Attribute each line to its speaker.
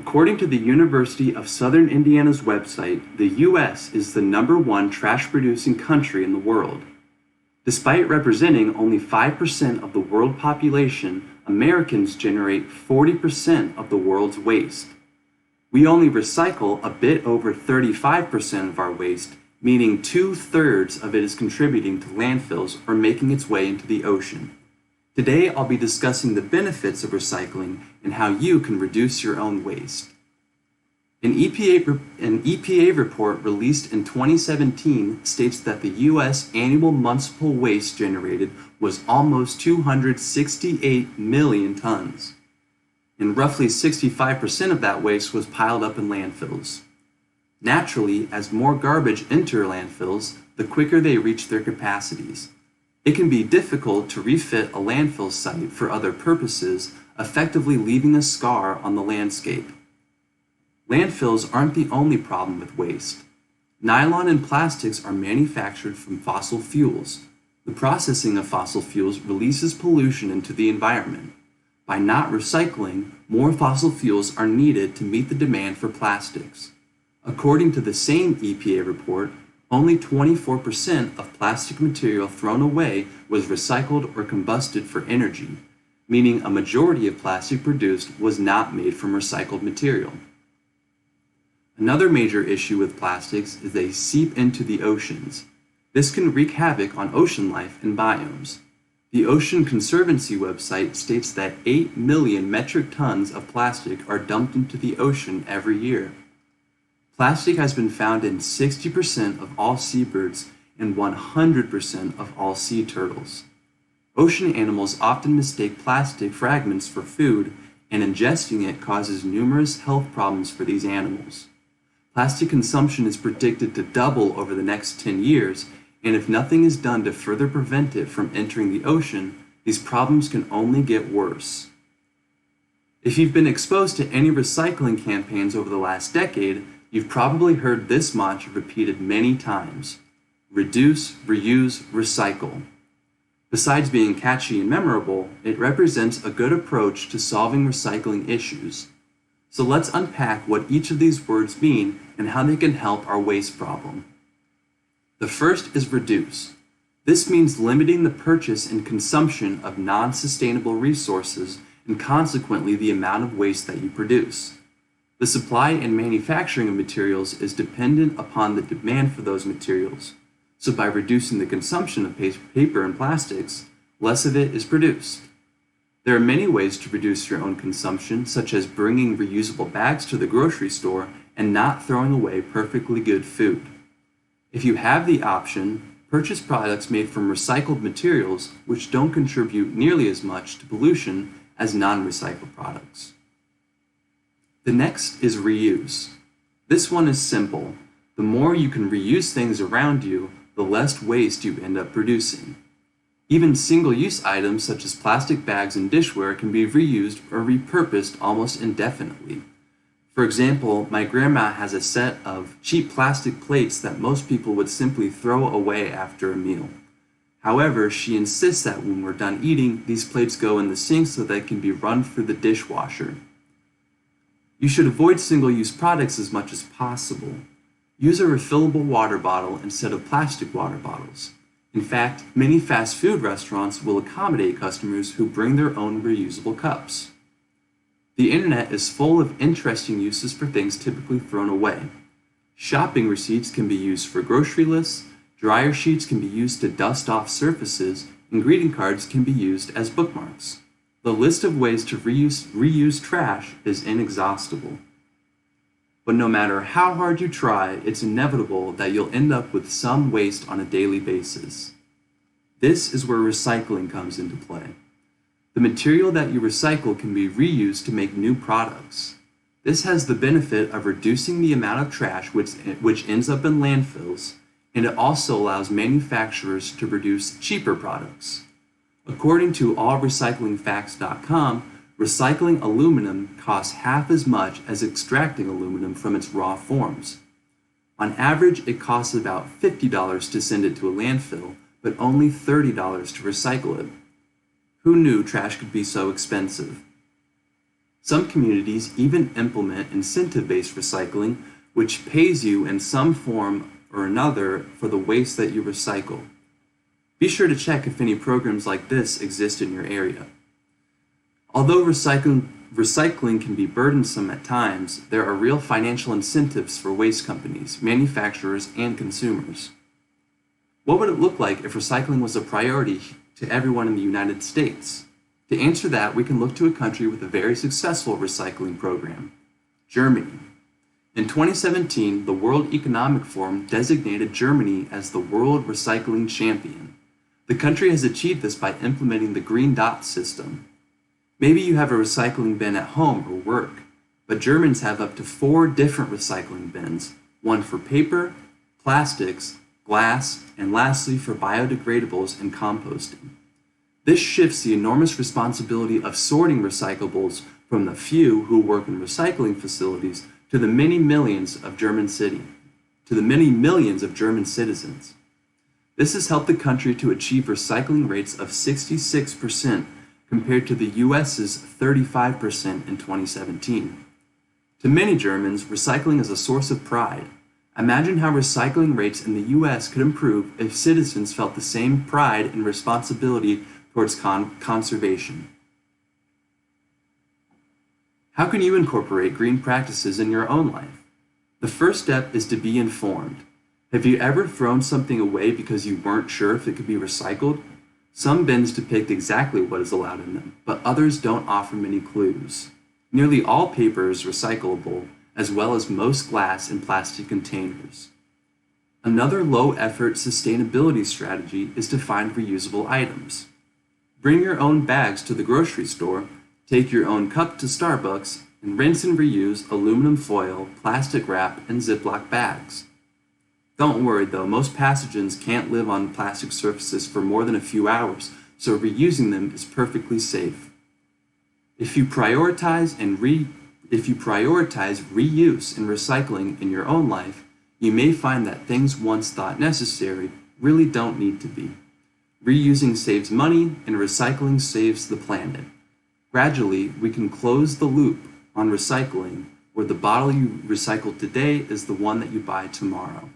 Speaker 1: According to the University of Southern Indiana's website, the U.S. is the #1 trash-producing country in the world. Despite representing only 5% of the world population, Americans generate 40% of the world's waste. We only recycle a bit over 35% of our waste, meaning 2/3 of it is contributing to landfills or making its way into the ocean. Today, I'll be discussing the benefits of recycling and how you can reduce your own waste. An EPA report released in 2017 states that the U.S. annual municipal waste generated was almost 268 million tons, and roughly 65% of that waste was piled up in landfills. Naturally, as more garbage enter landfills, the quicker they reach their capacities. It can be difficult to refit a landfill site for other purposes, effectively leaving a scar on the landscape. Landfills aren't the only problem with waste. Nylon and plastics are manufactured from fossil fuels. The processing of fossil fuels releases pollution into the environment. By not recycling, more fossil fuels are needed to meet the demand for plastics. According to the same EPA report, only 24% of plastic material thrown away was recycled or combusted for energy, meaning a majority of plastic produced was not made from recycled material. Another major issue with plastics is they seep into the oceans. This can wreak havoc on ocean life and biomes. The Ocean Conservancy website states that 8 million metric tons of plastic are dumped into the ocean every year. Plastic has been found in 60% of all seabirds and 100% of all sea turtles. Ocean animals often mistake plastic fragments for food, and ingesting it causes numerous health problems for these animals. Plastic consumption is predicted to double over the next 10 years, and if nothing is done to further prevent it from entering the ocean, these problems can only get worse. If you've been exposed to any recycling campaigns over the last decade, you've probably heard this mantra repeated many times: reduce, reuse, recycle. Besides being catchy and memorable, it represents a good approach to solving recycling issues. So let's unpack what each of these words mean and how they can help our waste problem. The first is reduce. This means limiting the purchase and consumption of non-sustainable resources and consequently the amount of waste that you produce. The supply and manufacturing of materials is dependent upon the demand for those materials. So by reducing the consumption of paper and plastics, less of it is produced. There are many ways to reduce your own consumption, such as bringing reusable bags to the grocery store and not throwing away perfectly good food. If you have the option, purchase products made from recycled materials which don't contribute nearly as much to pollution as non-recycled products. The next is reuse. This one is simple. The more you can reuse things around you, the less waste you end up producing. Even single-use items such as plastic bags and dishware can be reused or repurposed almost indefinitely. For example, my grandma has a set of cheap plastic plates that most people would simply throw away after a meal. However, she insists that when we're done eating, these plates go in the sink so they can be run through the dishwasher. You should avoid single-use products as much as possible. Use a refillable water bottle instead of plastic water bottles. In fact, many fast food restaurants will accommodate customers who bring their own reusable cups. The internet is full of interesting uses for things typically thrown away. Shopping receipts can be used for grocery lists, dryer sheets can be used to dust off surfaces, and greeting cards can be used as bookmarks. The list of ways to reuse trash is inexhaustible. But no matter how hard you try, it's inevitable that you'll end up with some waste on a daily basis. This is where recycling comes into play. The material that you recycle can be reused to make new products. This has the benefit of reducing the amount of trash which ends up in landfills, and it also allows manufacturers to produce cheaper products. According to allrecyclingfacts.com, recycling aluminum costs half as much as extracting aluminum from its raw forms. On average, it costs about $50 to send it to a landfill, but only $30 to recycle it. Who knew trash could be so expensive? Some communities even implement incentive-based recycling, which pays you in some form or another for the waste that you recycle. Be sure to check if any programs like this exist in your area. Although recycling can be burdensome at times, there are real financial incentives for waste companies, manufacturers, and consumers. What would it look like if recycling was a priority to everyone in the United States? To answer that, we can look to a country with a very successful recycling program, Germany. In 2017, the World Economic Forum designated Germany as the world recycling champion. The country has achieved this by implementing the Green Dot system. Maybe you have a recycling bin at home or work, but Germans have up to 4 different recycling bins, one for paper, plastics, glass, and lastly for biodegradables and composting. This shifts the enormous responsibility of sorting recyclables from the few who work in recycling facilities to the many millions of German citizens. This has helped the country to achieve recycling rates of 66% compared to the US's 35% in 2017. To many Germans, recycling is a source of pride. Imagine how recycling rates in the US could improve if citizens felt the same pride and responsibility towards conservation. How can you incorporate green practices in your own life? The first step is to be informed. Have you ever thrown something away because you weren't sure if it could be recycled? Some bins depict exactly what is allowed in them, but others don't offer many clues. Nearly all paper is recyclable, as well as most glass and plastic containers. Another low-effort sustainability strategy is to find reusable items. Bring your own bags to the grocery store, take your own cup to Starbucks, and rinse and reuse aluminum foil, plastic wrap, and Ziploc bags. Don't worry though, most pathogens can't live on plastic surfaces for more than a few hours, so reusing them is perfectly safe. If you prioritize reuse and recycling in your own life, you may find that things once thought necessary really don't need to be. Reusing saves money and recycling saves the planet. Gradually, we can close the loop on recycling, where the bottle you recycle today is the one that you buy tomorrow.